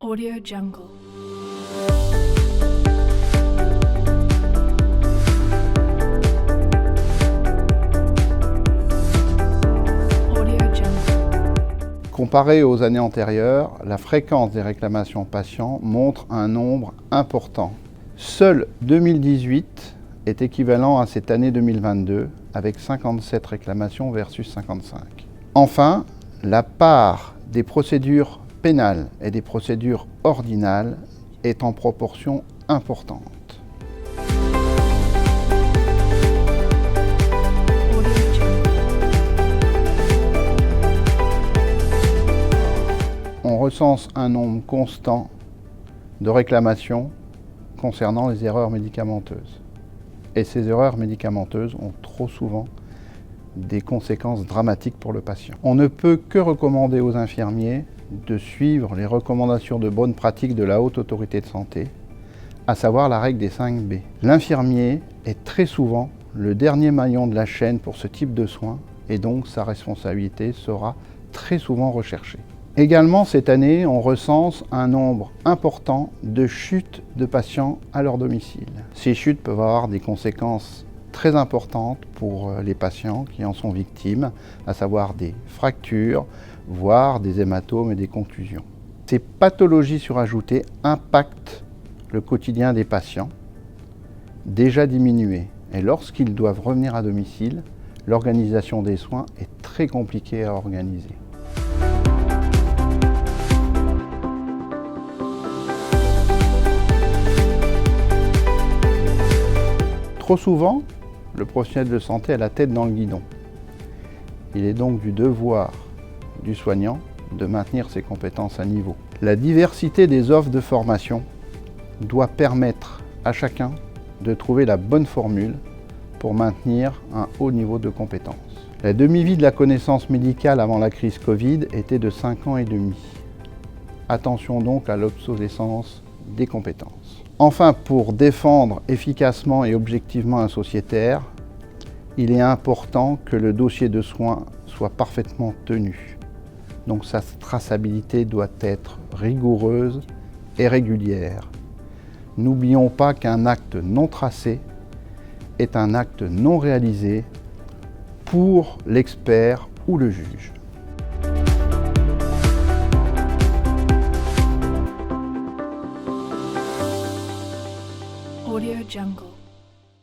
Audio Jungle. Audio Jungle. Comparé aux années antérieures, la fréquence des réclamations patients montre un nombre important. Seul 2018 est équivalent à cette année 2022, avec 57 réclamations versus 55. Enfin, la part des procédures pénales et des procédures ordinales est en proportion importante. On recense un nombre constant de réclamations concernant les erreurs médicamenteuses. Et ces erreurs médicamenteuses ont trop souvent des conséquences dramatiques pour le patient. On ne peut que recommander aux infirmiers de suivre les recommandations de bonne pratique de la Haute Autorité de Santé, à savoir la règle des 5 B. L'infirmier est très souvent le dernier maillon de la chaîne pour ce type de soins et donc sa responsabilité sera très souvent recherchée. Également, cette année, on recense un nombre important de chutes de patients à leur domicile. Ces chutes peuvent avoir des conséquences très importantes pour les patients qui en sont victimes, à savoir des fractures, voire des hématomes et des contusions. Ces pathologies surajoutées impactent le quotidien des patients, déjà diminué. Et lorsqu'ils doivent revenir à domicile, l'organisation des soins est très compliquée à organiser. Trop souvent, le professionnel de santé a la tête dans le guidon. Il est donc du devoir du soignant de maintenir ses compétences à niveau. La diversité des offres de formation doit permettre à chacun de trouver la bonne formule pour maintenir un haut niveau de compétences. La demi-vie de la connaissance médicale avant la crise Covid était de 5 ans et demi. Attention donc à l'obsolescence des compétences. Enfin, pour défendre efficacement et objectivement un sociétaire, il est important que le dossier de soins soit parfaitement tenu. Donc sa traçabilité doit être rigoureuse et régulière. N'oublions pas qu'un acte non tracé est un acte non réalisé pour l'expert ou le juge. Audio Jungle.